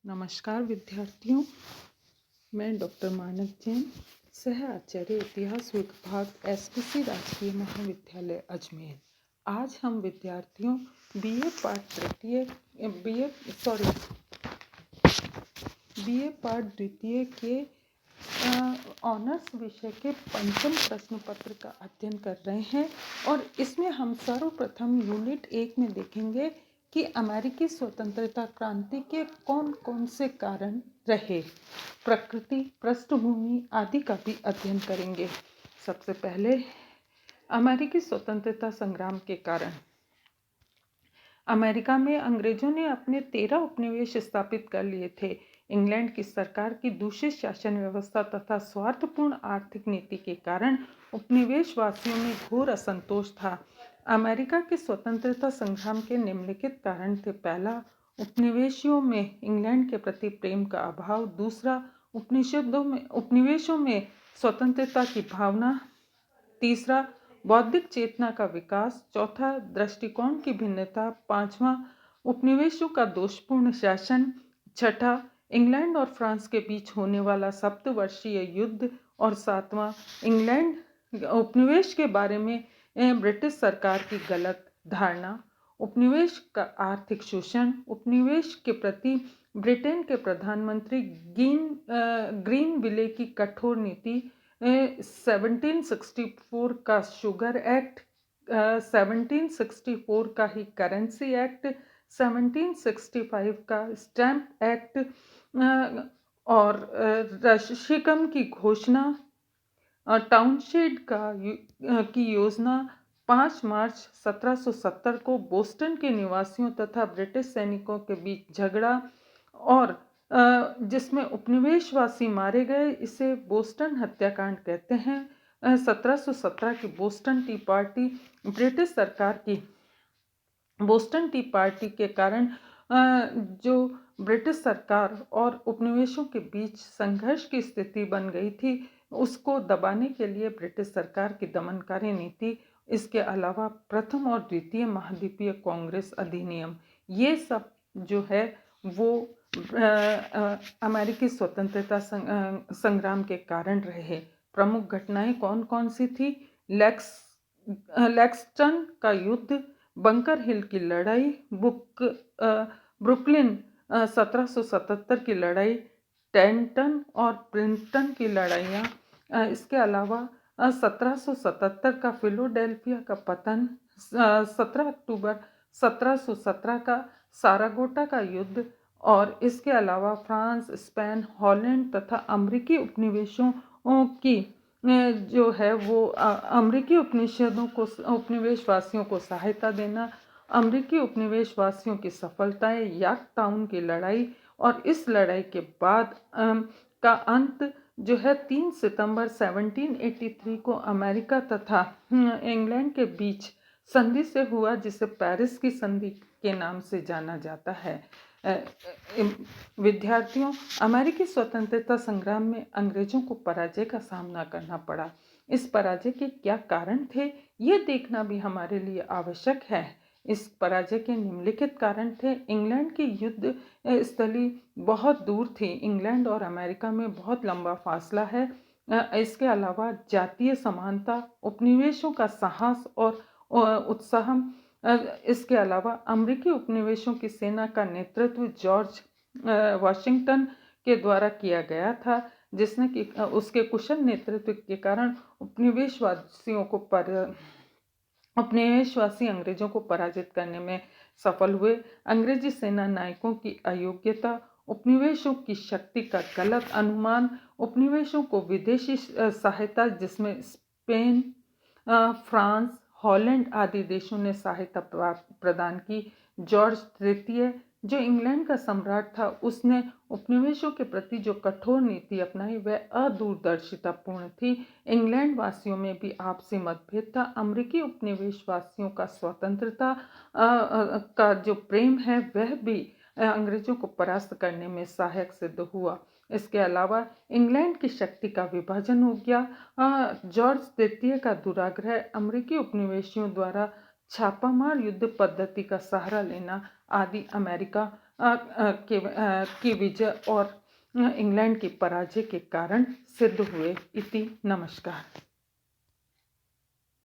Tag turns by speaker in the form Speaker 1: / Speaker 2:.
Speaker 1: नमस्कार विद्यार्थियों, मैं डॉक्टर मानक जैन, सह आचार्य इतिहास विभाग एसपीसी राजकीय महाविद्यालय अजमेर। आज हम विद्यार्थियों बीए पाठ द्वितीय के ऑनर्स विषय के पंचम प्रश्न पत्र का अध्ययन कर रहे हैं और इसमें हम सर्वप्रथम यूनिट 1 में देखेंगे कि अमेरिकी स्वतंत्रता क्रांति के कौन कौन से कारण रहे, प्रकृति, पृष्ठभूमि आदि का भी अध्ययन करेंगे। सबसे पहले अमेरिकी स्वतंत्रता संग्राम के कारण। अमेरिका में अंग्रेजों ने अपने 13 उपनिवेश स्थापित कर लिए थे। इंग्लैंड की सरकार की दूषित शासन व्यवस्था तथा स्वार्थपूर्ण आर्थिक नीति के कारण उपनिवेशवासियों में घोर असंतोष था। अमेरिका के स्वतंत्रता संग्राम के निम्नलिखित कारण थे। पहला, उपनिवेशियों में इंग्लैंड के प्रति प्रेम का अभाव। दूसरा, उपनिवेशों में स्वतंत्रता की भावना। तीसरा, बौद्धिक चेतना का विकास। चौथा, दृष्टिकोण की भिन्नता। पांचवा, उपनिवेशों का दोषपूर्ण शासन। छठा, इंग्लैंड और फ्रांस के बीच होने वाला सप्तवर्षीय युद्ध। और सातवां, इंग्लैंड उपनिवेश के बारे में ब्रिटिश सरकार की गलत धारणा। उपनिवेश का आर्थिक शोषण। उपनिवेश के प्रति ब्रिटेन के प्रधानमंत्री ग्रीनविले की कठोर नीति। 1764 का शुगर एक्ट, 1764 का ही करेंसी एक्ट, 1765 का स्टैम्प एक्ट और रशीकम की घोषणा, टाउनशेंड की योजना। 5 मार्च 1770 को बोस्टन के निवासियों तथा ब्रिटिश सैनिकों के बीच झगड़ा और जिसमें उपनिवेशवासी मारे गए, इसे बोस्टन हत्याकांड कहते हैं। 1717 की बोस्टन टी पार्टी। ब्रिटिश सरकार की बोस्टन टी पार्टी के कारण जो ब्रिटिश सरकार और उपनिवेशों के बीच संघर्ष की स्थिति बन गई थी, उसको दबाने के लिए ब्रिटिश सरकार की दमनकारी नीति, इसके अलावा प्रथम और द्वितीय महाद्वीपीय कांग्रेस अधिनियम, ये सब जो है वो अमेरिकी स्वतंत्रता संग्राम के कारण रहे। प्रमुख घटनाएं कौन कौन सी थी? लेक्सटन का युद्ध, बंकर हिल की लड़ाई, ब्रुकलिन 1777 की लड़ाई, टेंटन और प्रिंसटन की लड़ाइयाँ। इसके अलावा 1777 का फिलाडेल्फिया का पतन, 17 अक्टूबर 1717 का सारागोटा का युद्ध और इसके अलावा फ्रांस, स्पेन, हॉलैंड तथा अमेरिकी उपनिवेशों की जो है वो अमेरिकी उपनिवेशवासियों को सहायता देना, अमेरिकी उपनिवेशवासियों की सफलताएं, यॉर्कटाउन की लड़ाई और इस लड़ाई के बाद का अंत जो है 3 सितंबर 1783 को अमेरिका तथा इंग्लैंड के बीच संधि से हुआ, जिसे पेरिस की संधि के नाम से जाना जाता है। विद्यार्थियों, अमेरिकी स्वतंत्रता संग्राम में अंग्रेजों को पराजय का सामना करना पड़ा। इस पराजय के क्या कारण थे, ये देखना भी हमारे लिए आवश्यक है। इस पराजय के निम्नलिखित कारण थे। इंग्लैंड की युद्ध स्थली बहुत दूर थी। इंग्लैंड और अमेरिका में बहुत लंबा फासला है। इसके अलावा जातीय समानता, उपनिवेशों का साहस और उत्साह। इसके अलावा अमेरिकी उपनिवेशों की सेना का नेतृत्व जॉर्ज वाशिंगटन के द्वारा किया गया था, जिसने कि उसके कुशल नेतृत्व के कारण उपनिवेशवासी अंग्रेजों को पराजित करने में सफल हुए। अंग्रेजी सेना नायकों की अयोग्यता, उपनिवेशों की शक्ति का गलत अनुमान, उपनिवेशों को विदेशी सहायता जिसमें स्पेन, फ्रांस, हॉलैंड आदि देशों ने सहायता प्रदान की। जॉर्ज तृतीय, जो इंग्लैंड का सम्राट था, उसने उपनिवेशों के प्रति जो कठोर नीति अपनाई वह अदूरदर्शितापूर्ण थी। इंग्लैंड वासियों में भी आपसी मतभेद था। अमेरिकी उपनिवेशवासियों का स्वतंत्रता का जो प्रेम है वह भी अंग्रेजों को परास्त करने में सहायक सिद्ध हुआ। इसके अलावा इंग्लैंड की शक्ति का विभाजन हो गया। जॉर्ज तृतीय का दुराग्रह, अमेरिकी उपनिवेशियों द्वारा छापामार युद्ध पद्धति का सहारा लेना आदि अमेरिका की विजय और इंग्लैंड की पराजय के कारण सिद्ध हुए। इति नमस्कार।